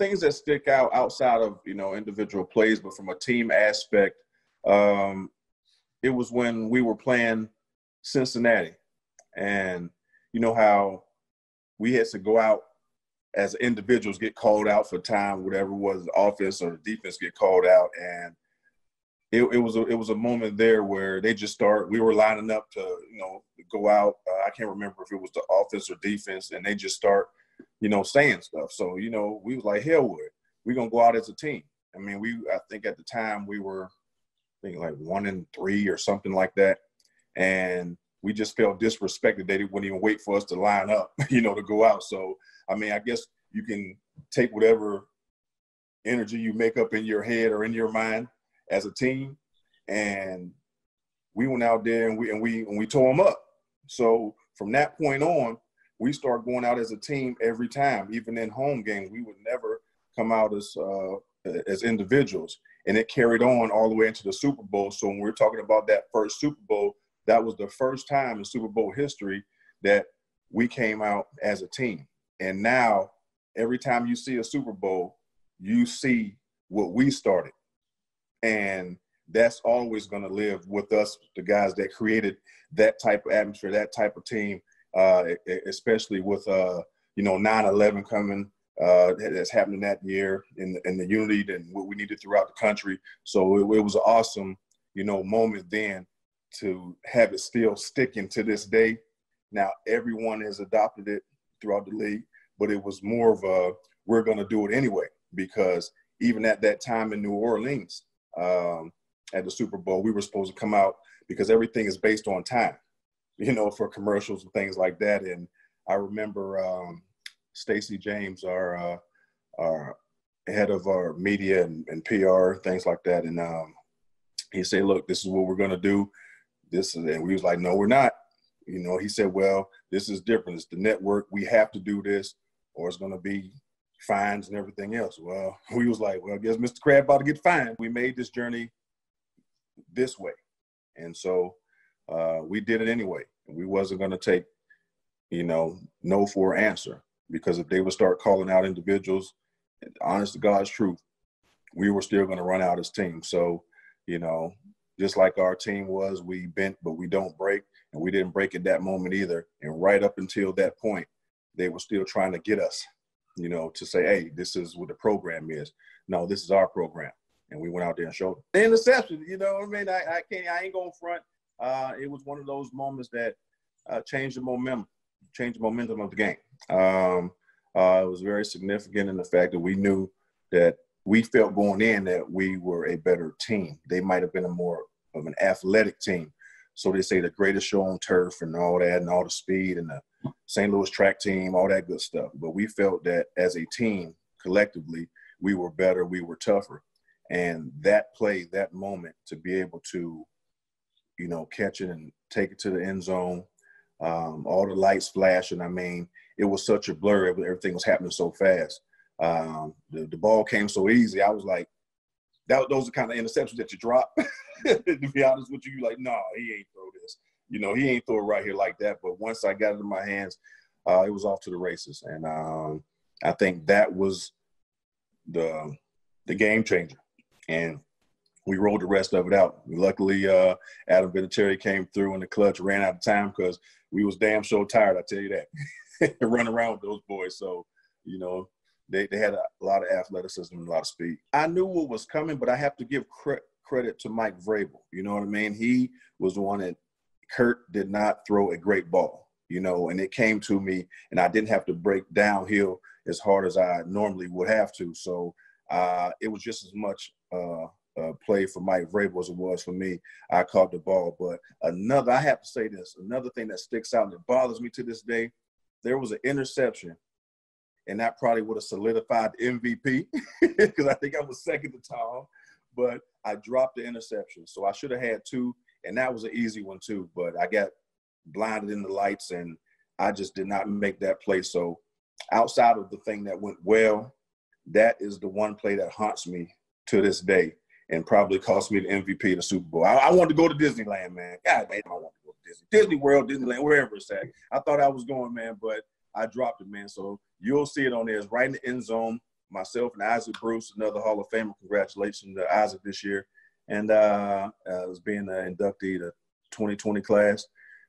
things that stick out outside of, individual plays, but from a team aspect, it was when we were playing Cincinnati. And you know how we had to go out as individuals, get called out for time, whatever it was, the offense or the defense get called out. And it was a moment there where they just we were lining up to, go out. I can't remember if it was the offense or defense, and they just start, saying stuff. So, we was like, hell with it. We're going to go out as a team. I mean, I think at the time we were, like 1-3 or something like that. And we just felt disrespected. They wouldn't even wait for us to line up, to go out. So, I mean, I guess you can take whatever energy you make up in your head or in your mind as a team. And we went out there and we tore them up. So from that point on, we started going out as a team every time. Even in home games, we would never come out as individuals. And it carried on all the way into the Super Bowl. So when we're talking about that first Super Bowl, that was the first time in Super Bowl history that we came out as a team. And now every time you see a Super Bowl, you see what we started. And that's always going to live with us, the guys that created that type of atmosphere, that type of team, especially with, 9/11 coming, that's happening that year and the unity and what we needed throughout the country. So it was an awesome, moment then to have it still sticking to this day. Now, everyone has adopted it throughout the league, but it was more of we're going to do it anyway, because even at that time in New Orleans, at the Super Bowl, we were supposed to come out because everything is based on time, for commercials and things like that. And I remember Stacey James, our head of our media and PR, things like that. And he said, look, this is what we're going to do. And we was like, no, we're not. He said, well, this is different. It's the network. We have to do this or it's going to be fines and everything else. Well, we was like, well, I guess Mr. Crab about to get fined. We made this journey this way. And so we did it anyway. We wasn't going to take, no for an answer, because if they would start calling out individuals, honest to God's truth, we were still going to run out as team. So, just like our team was, we bent, but we don't break. And we didn't break at that moment either. And right up until that point, they were still trying to get us, to say, hey, this is what the program is. No, this is our program. And we went out there and showed them. The interception, what I mean? I ain't going front. It was one of those moments that changed the momentum of the game. It was very significant in the fact that we knew that we felt going in that we were a better team. They might have been a more of an athletic team. So they say the greatest show on turf and all that and all the speed and the St. Louis track team, all that good stuff. But we felt that as a team, collectively, we were better, we were tougher. And that play, that moment, to be able to, catch it and take it to the end zone, all the lights flashing. I mean, it was such a blur. Everything was happening so fast. The ball came so easy. I was like, those are kind of interceptions that you drop. To be honest with you, you're like, no, he ain't throw this. He ain't throw it right here like that. But once I got it in my hands, it was off to the races. And I think that was the game changer. And we rolled the rest of it out. Luckily, Adam Vinatieri came through in the clutch, ran out of time because we was damn so tired, I tell you that, run around with those boys. So, they had a lot of athleticism and a lot of speed. I knew what was coming, but I have to give credit to Mike Vrabel. You know what I mean? He was the one that Kurt did not throw a great ball, and it came to me, and I didn't have to break downhill as hard as I normally would have to. So it was just as much play for Mike Vrabel as it was for me. I caught the ball. But I have to say this, another thing that sticks out and that bothers me to this day, there was an interception, and that probably would have solidified the MVP because I think I was second to Tom, but I dropped the interception. So I should have had two, and that was an easy one too. But I got blinded in the lights, and I just did not make that play. So outside of the thing that went well, that is the one play that haunts me to this day and probably cost me the MVP of the Super Bowl. I wanted to go to Disneyland, man. God, man, I want to go to Disney World, Disneyland, wherever it's at. I thought I was going, man, but I dropped it, man. So you'll see it on there. It's right in the end zone. myself and Isaac Bruce, another Hall of Famer. Congratulations to Isaac this year. And was being an inductee to 2020 class.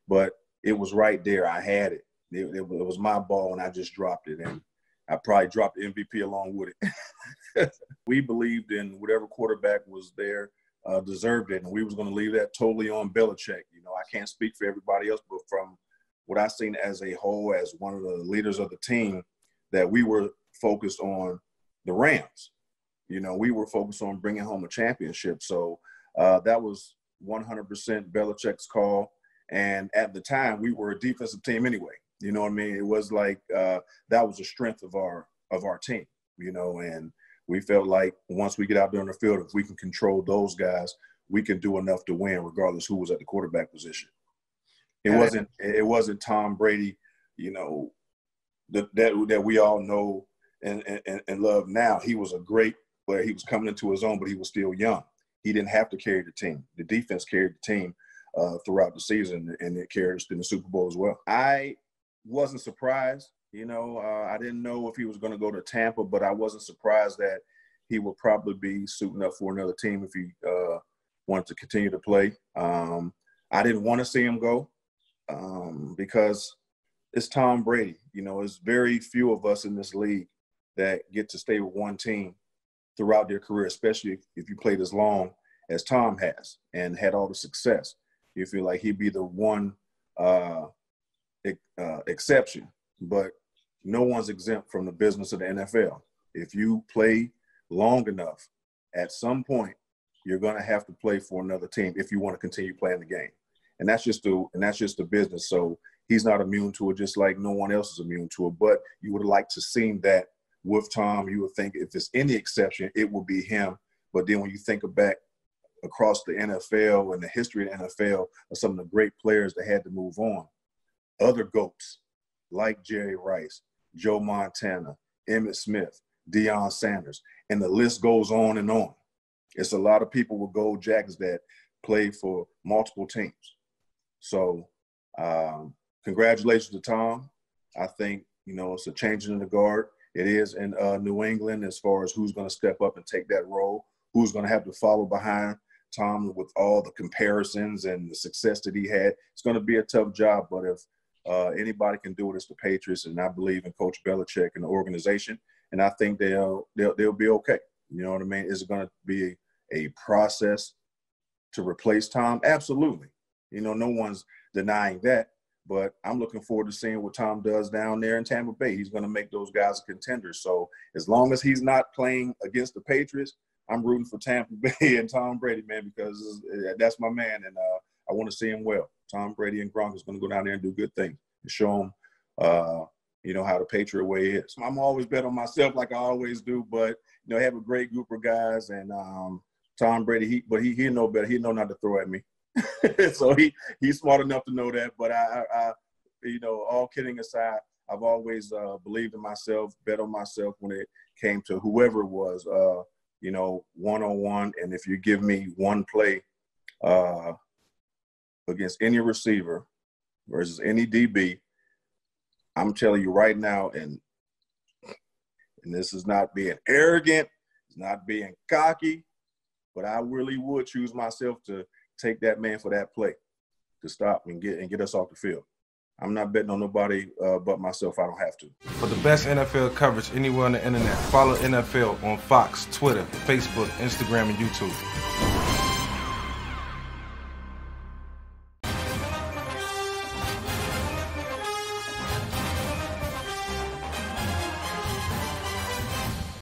But it was right there. I had it. It was my ball, and I just dropped it. And I probably dropped the MVP along with it. We believed in whatever quarterback was there deserved it, and we was going to leave that totally on Belichick. You know, I can't speak for everybody else, but from what I've seen as a whole, as one of the leaders of the team, that we were focused on the Rams. You know, we were focused on bringing home a championship. So that was 100% Belichick's call. And at the time, we were a defensive team anyway. You know what I mean? It was like that was the strength of our team, you know, and we felt like once we get out there on the field, if we can control those guys, we can do enough to win regardless who was at the quarterback position. It wasn't Tom Brady, you know, that we all know and love now. He was a great player. He was coming into his own, but he was still young. He didn't have to carry the team. The defense carried the team throughout the season, and it carried us in the Super Bowl as well. I wasn't surprised. You know, I didn't know if he was going to go to Tampa, but I wasn't surprised that he would probably be suiting up for another team if he wanted to continue to play. I didn't want to see him go because it's Tom Brady. You know, there's very few of us in this league that get to stay with one team throughout their career, especially if you played as long as Tom has and had all the success. You feel like he'd be the one exception, but no one's exempt from the business of the NFL. If you play long enough, at some point, you're going to have to play for another team if you want to continue playing the game. And that's just the business. So he's not immune to it, just like no one else is immune to it. But you would like to see that with Tom. You would think if there's any exception, it will be him. But then when you think back across the NFL and the history of the NFL of some of the great players that had to move on, other GOATs like Jerry Rice, Joe Montana, Emmitt Smith, Deion Sanders, and the list goes on and on. It's a lot of people with gold jackets that play for multiple teams. So congratulations to Tom. I think, you know, it's a changing in the guard. It is in New England as far as who's going to step up and take that role, who's going to have to follow behind Tom with all the comparisons and the success that he had. It's going to be a tough job, but if anybody can do it, it's the Patriots, and I believe in Coach Belichick and the organization, and I think they'll be okay. You know what I mean? Is it going to be a process to replace Tom? Absolutely. You know, no one's denying that, but I'm looking forward to seeing what Tom does down there in Tampa Bay. He's going to make those guys contenders. So as long as he's not playing against the Patriots, I'm rooting for Tampa Bay and Tom Brady, man, because that's my man, and I want to see him well. Tom Brady and Gronk is going to go down there and do good things and show him, you know, how the Patriot way is. I'm always bet on myself like I always do, but, you know, I have a great group of guys, and Tom Brady, he know better. He know not to throw at me. So he's smart enough to know that. But I, you know, all kidding aside, I've always believed in myself, bet on myself when it came to whoever it was, you know, one-on-one. And if you give me one play against any receiver versus any DB, I'm telling you right now, and this is not being arrogant, it's not being cocky, but I really would choose myself to take that man for that play to stop and get us off the field. I'm not betting on nobody but myself. I don't have to. For the best NFL coverage anywhere on the internet, follow NFL on Fox, Twitter, Facebook, Instagram, and YouTube.